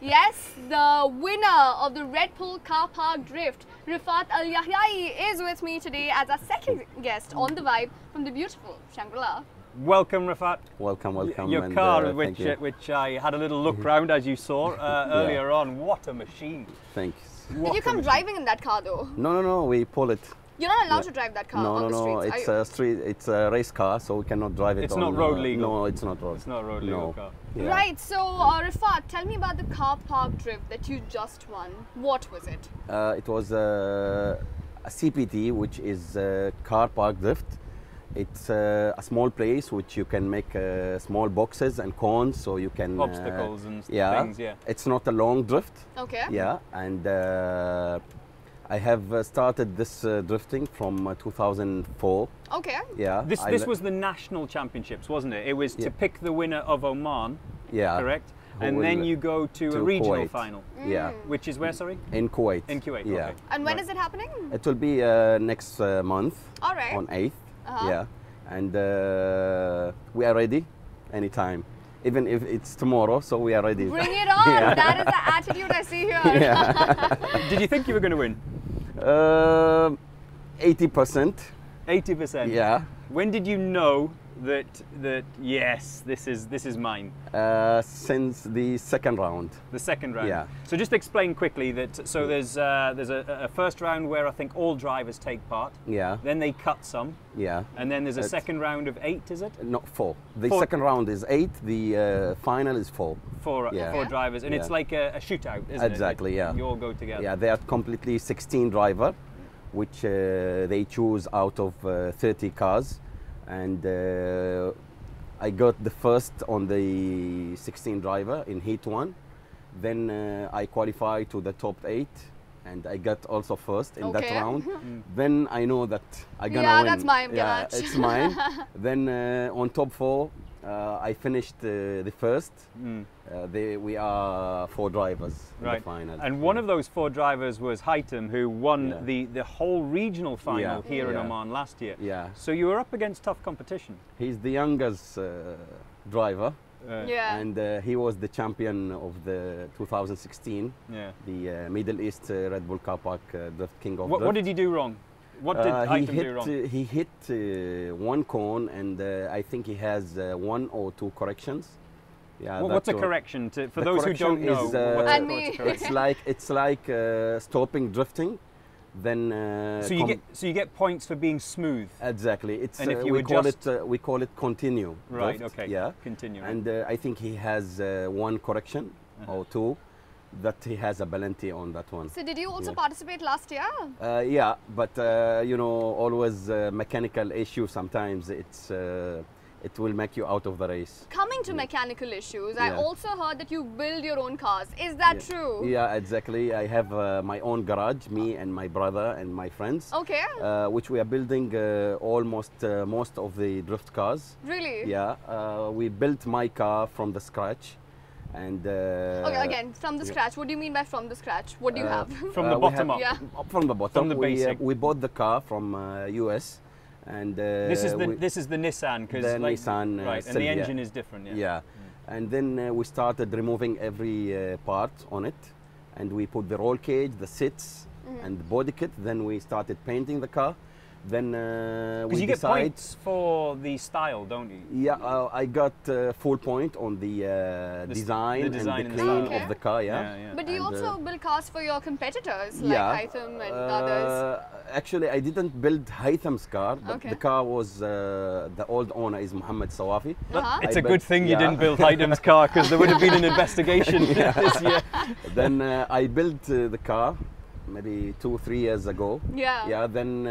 Yes, the winner of the Red Bull Car Park Drift, Reefat Yahyai, is with me today as our second guest on the Vibe from the beautiful Shangri-La. Welcome, Reefat. Welcome, welcome. Your car, which I had a little look round as you saw earlier on. What a machine! Thanks. Did you come driving in that car though? No, we pull it. You're not allowed to drive that car on the streets, it's a street. It's a race car, so we cannot drive it. It's not road legal. No, it's not road. It's not road legal car. Yeah. Right. So, Reefat, tell me about the car park drift that you just won. What was it? It was a CPT, which is a car park drift. It's a small place which you can make small boxes and cones, so you can obstacles and things. Yeah. It's not a long drift. Okay. Yeah, and I have started this drifting from 2004. Okay. Yeah. This was the national championships, wasn't it? It was to pick the winner of Oman. Yeah. Correct. And then you go to a regional Kuwait. final. Yeah. Which is where, sorry? In Kuwait. In Kuwait. Yeah. Okay. And when is it happening? It will be next month. All right. On 8th. Yeah. And we are ready anytime. Even if it's tomorrow, so we are ready. Bring it on! Yeah. That is the attitude I see here. Yeah. Did you think you were going to win? 80%. 80%? Yeah. When did you know that yes, this is mine? Since the second round. The second round. Yeah. So just explain quickly that. So there's a first round where I think all drivers take part. Yeah. Then they cut some. Yeah. And then there's a second round of 8, is it? No, 4. The second round is 8. The final is 4. Four drivers, and it's like a shootout, isn't it? Exactly. Yeah. You all go together. Yeah. They are completely 16 driver, which they choose out of 30 cars. And I got the first on the 16 driver in heat 1. Then I qualified to the top 8, and I got also first in that round. Then I know that I'm gonna win. Yeah, that's mine. Yeah, it's mine. Then on top 4, I finished the first. We are 4 drivers in the final. And one of those 4 drivers was Haytham, who won the whole regional final here in Oman last year. Yeah. So you were up against tough competition. He's the youngest driver. And he was the champion of the 2016, the Middle East Red Bull Car Park Drift King of Drift. What did he do wrong? What did Haytham do wrong? He hit one cone, and I think he has 1 or 2 corrections. Yeah. What's a correction for those who don't know? It's like stopping drifting. Then so you get points for being smooth. Exactly. It's and if you we call it continue. Right. Drift. Okay. Yeah. Continue. And I think he has 1 correction or 2. That he has a penalty on that one. So did you also participate last year? Yeah, but you know, always mechanical issue. Sometimes it will make you out of the race. Coming to mechanical issues, I also heard that you build your own cars. Is that true? Yeah, exactly. I have my own garage, me and my brother and my friends. Okay. Which we are building almost most of the drift cars. Really? Yeah. We built my car from the scratch. And okay, again, from the scratch. What do you mean by from the scratch? What do you have? From the bottom up. Yeah. From the bottom. From the basic. We bought the car from US, and this is the Nissan, because Nissan, right, and the engine is different. Yeah. And then we started removing every part on it, and we put the roll cage, the seats, and the body kit. Then we started painting the car. Then because you get points for the style, don't you? Yeah, I got full point on the design and the clean of the car. Yeah. But do you also build cars for your competitors like Haytham and others? Actually, I didn't build Haytham's car, but the car was the old owner is Mohammed Sawafi. It's a good thing you didn't build Haytham's car, because there would have been an investigation this year. Then I built the car maybe 2-3 years ago. Yeah. Then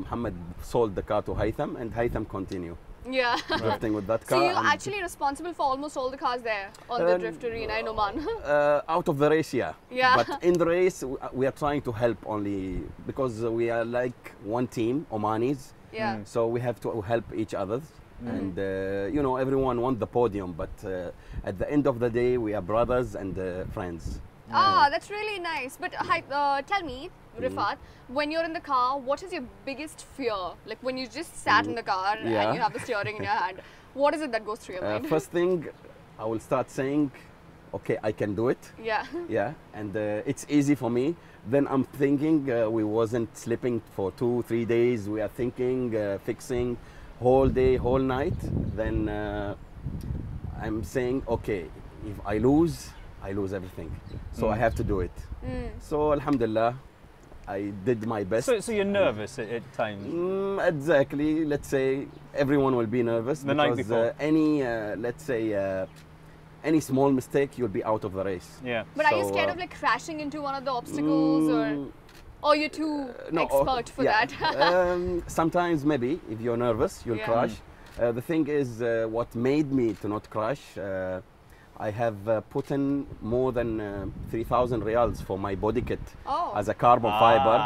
Mohammed sold the car to Haytham, and Haytham continued. Yeah. Drifting with that car. So you're actually responsible for almost all the cars there on the drift arena in Oman. Out of the race, yeah. But in the race, we are trying to help only because we are like one team, Omanis. Yeah. So we have to help each other. And you know, everyone wants the podium, but at the end of the day, we are brothers and friends. Ah, that's really nice. But tell me, Reefat, when you're in the car, what is your biggest fear? Like when you just sat in the car and you have the steering in your hand, what is it that goes through your mind? First thing, I will start saying okay, I can do it. Yeah. Yeah, and it's easy for me. Then I'm thinking we wasn't sleeping for 2-3 days. We are thinking, fixing, whole day, whole night. Then I'm saying, okay, if I lose everything. So I have to do it. So Alhamdulillah, I did my best. So you're nervous at times? Exactly. Let's say everyone will be nervous The night before. any, let's say, any small mistake, you'll be out of the race. Yeah. But are you So, scared of like crashing into one of the obstacles, or you're too expert for that? Sometimes maybe if you're nervous, you'll Yeah. crash. The thing is, what made me to not crash, I have put in more than 3,000 riyals for my body kit as a carbon fiber.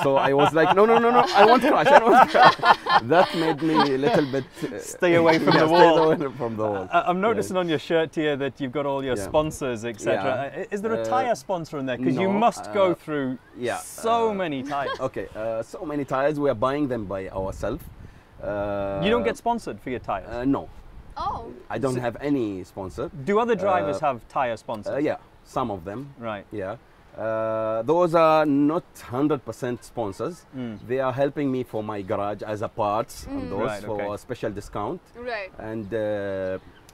So I was like, no, I won't crash, I won't crash. That made me a little bit... Stay away from the stay wall. away from the wall. I'm noticing on your shirt here that you've got all your sponsors, etc. Is there a tyre sponsor in there? Because you no, must go through yeah, so many tyres. Okay, so many tires, we are buying them by ourselves. You don't get sponsored for your tyres? No, Oh. I don't have any sponsor. Do other drivers have tyre sponsors? Yeah, some of them. Right. Yeah. Those are not 100% sponsors. They are helping me for my garage as a parts and those Right, for okay. a special discount. Right. And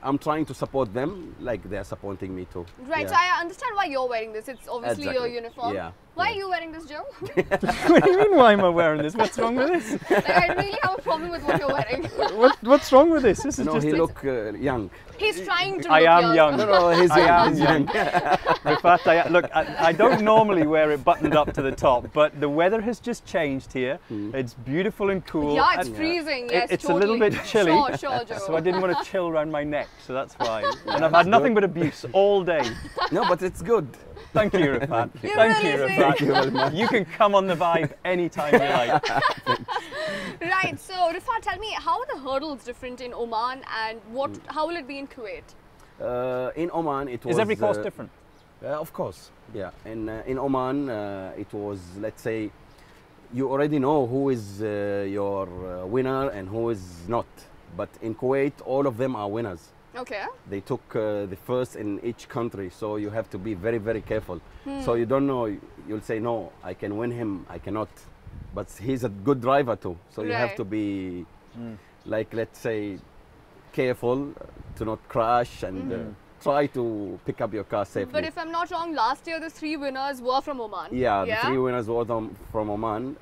I'm trying to support them like they're supporting me too. Right. Yeah. So I understand why you're wearing this. It's obviously your Exactly. uniform. Yeah. Why Yeah. are you wearing this, Joe? What do you mean, why am I wearing this? What's wrong with this? Like, I really have a problem with what you're wearing. What's wrong with this? This is No, just he look young. He's trying to I look am young. No, he's I young. am He's young. Rifat, look, I don't normally wear it buttoned up to the top, but the weather has just changed here. It's beautiful and cool. Yeah, it's and freezing. Yes, it's totally. a little bit chilly. Sure, Joe. So I didn't want to chill around my neck, so that's why. And I've had nothing but abuse all day. No, but it's good. Thank you, Rifat. You Thank you, really Rifat. Thank you very much. You can come on the vibe anytime you like. Right. So, Reefat, tell me, how are the hurdles different in Oman, and how will it be in Kuwait? In Oman, it was. Is every course different? Of course, yeah. In Oman, it was, let's say, you already know who is your winner and who is not. But in Kuwait, all of them are winners. Okay. They took the first in each country, so you have to be very, very careful. So you don't know, you'll say, no, I can win him, I cannot. But he's a good driver too, so you have Right. to be, like, let's say, careful to not crash and try to pick up your car safely. But if I'm not wrong, last year the 3 winners were from Oman. Yeah, the 3 winners were from Oman.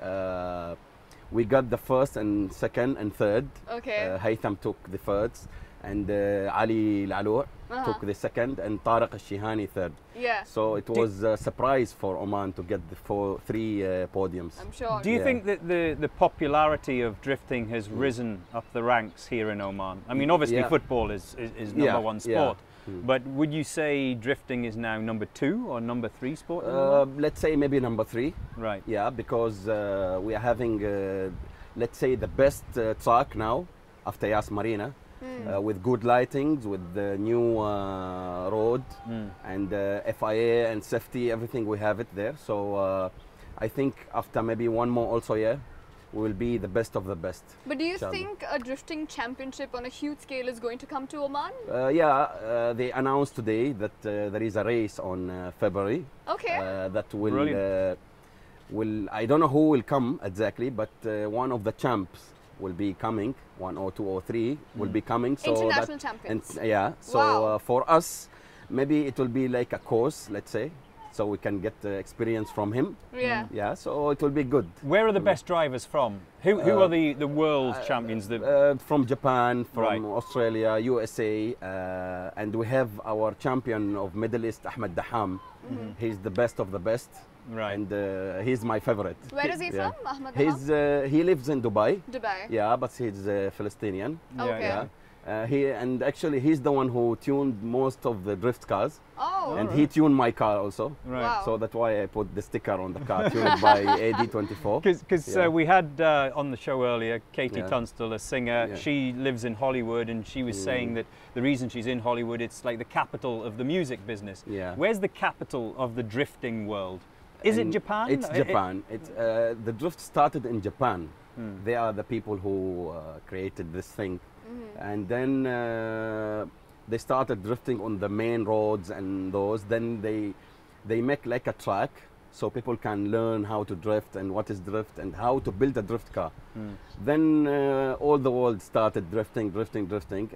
We got the first and second and third. Okay. Haytham took the first, and Ali Al took the second, and Tariq Al-Shihani third. Yeah. So it was a surprise for Oman to get the 3 podiums. I'm sure. Do you Yeah. think that the popularity of drifting has risen up the ranks here in Oman? I mean, obviously Yeah. football is number one yeah. sport, but would you say drifting is now number 2 or number 3 sport in Oman? Let's say maybe number 3. Right. Yeah, because we are having, let's say, the best track now after Yas Marina. With good lightings, with the new road and FIA and safety, everything we have it there. So I think after maybe one more also year, we will be the best of the best. But do you Inshallah. think a drifting championship on a huge scale is going to come to Oman? Yeah, they announced today that there is a race on February. Okay. That will, Brilliant. I don't know who will come exactly, but one of the champs will be coming, 1 or 2 or 3 will be coming. So International champions. Yeah, so Wow. for us, maybe it will be like a course, let's say, so we can get experience from him. Yeah. Yeah, so it will be good. Where are the best drivers from? Who are the world champions? From Japan, from Right. Australia, USA, and we have our champion of Middle East, Ahmed Daham. He's the best of the best. Right. And he's my favorite. Where is he Yeah. from, Ahmed Daham? He lives in Dubai. Dubai. Yeah, but he's Palestinian. Okay. Yeah. Actually he's the one who tuned most of the drift cars, Oh. and he tuned my car also. Right. Wow. So that's why I put the sticker on the car, tuned by AD24. Because Yeah. we had on the show earlier Katie Yeah. Tunstall, a singer. Yeah. She lives in Hollywood, and she was saying that the reason she's in Hollywood, it's like the capital of the music business. Yeah. Where's the capital of the drifting world? Is it And Japan? It's Japan. The drift started in Japan. They are the people who created this thing. And then they started drifting on the main roads and those. Then they make like a track so people can learn how to drift and what is drift and how to build a drift car. Then all the world started drifting.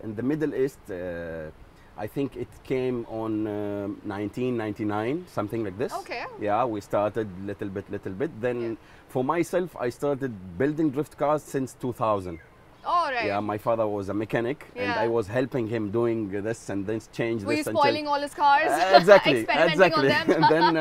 In the Middle East, I think it came on 1999, something like this. Okay. Yeah, we started little bit. Then for myself, I started building drift cars since 2000. Oh, right. Yeah, my father was a mechanic, and I was helping him doing this and then change Were this. you spoiling all his cars? Exactly, Experimenting on them? And then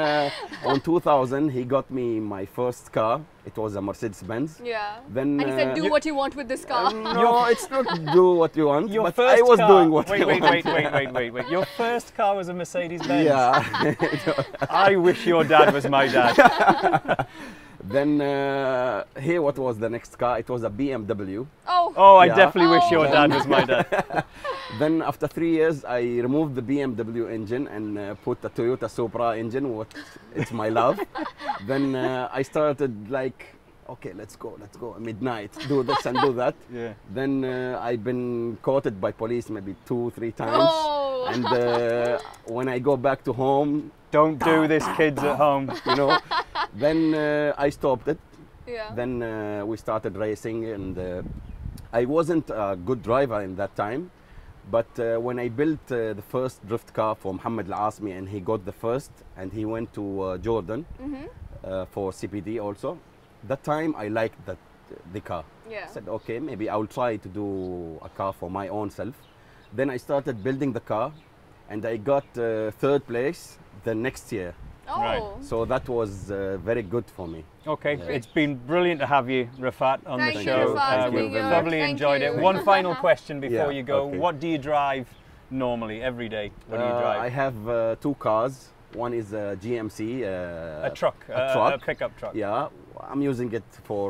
on 2000, he got me my first car. It was a Mercedes-Benz. Yeah. Then And he said, do what you want with this car. no, it's not do what you want, Your but first I was car, doing what I wanted. wait. Your first car was a Mercedes-Benz? Yeah. I wish your dad was my dad. Then here, what was the next car? It was a BMW. Oh, I definitely wish your dad was my dad. Then after 3 years, I removed the BMW engine and put a Toyota Supra engine. It's my love. Then I started like, okay, let's go at midnight, do this and do that. Yeah. Then I've been caught by police maybe 2-3 times. Oh. And when I go back to home, don't do this, kids at home. you know, then I stopped it. Yeah. Then we started racing, and I wasn't a good driver in that time. But when I built the first drift car for Mohammed Al-Asmi, and he got the first, and he went to Jordan for CPD also. That time I liked the car. Yeah. I said, okay, maybe I'll try to do a car for my own self. Then I started building the car, and I got third place the next year. Oh. Right. So that was very good for me. Okay, Yeah. it's been brilliant to have you, Reefat, on Thank the you, show. Reefat, for being We've here. thoroughly Thank enjoyed you. it. One final question before Yeah, you go. okay. What do you drive normally, every day? What do you drive? I have 2 cars. One is a GMC. a truck, a truck. a pickup truck. Yeah, I'm using it for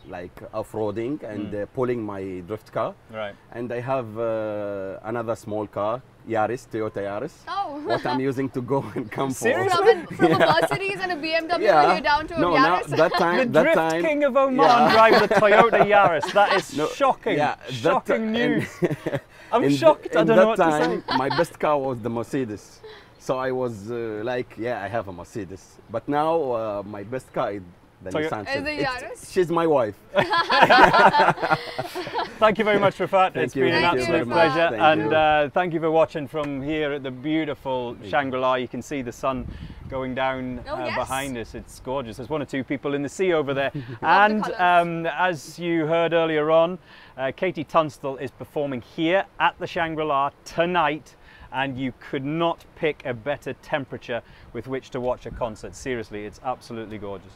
like off-roading and pulling my drift car. Right. And I have another small car, Toyota Yaris. Oh. What I'm using to go and come Seriously? From a Mercedes and a BMW, Yeah. you're down to a No, now Yaris? that time, The Drift time, King of Oman Yeah. drives a Toyota Yaris. That is No, shocking. yeah, Shocking news. In, I'm in shocked. I in don't know that what time, to say. my best car was the Mercedes. So I was like, yeah, I have a Mercedes. But now my best car is the Nissan. Is the Yaris? She's my wife. Thank you very much, Reefat. It's you. been an Thank you, absolute Reefat. pleasure. Thank And thank you for watching from here at the beautiful Shangri-La. You can see the sun going down Oh, yes. behind us. It's gorgeous. There's 1 or 2 people in the sea over there. the And colours. as you heard earlier on, Katie Tunstall is performing here at the Shangri-La tonight. And you could not pick a better temperature with which to watch a concert. Seriously, it's absolutely gorgeous.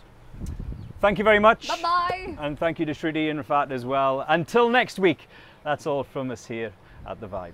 Thank you very much. Bye-bye. And thank you to Shridi and Reefat as well. Until next week, that's all from us here at The Vibe.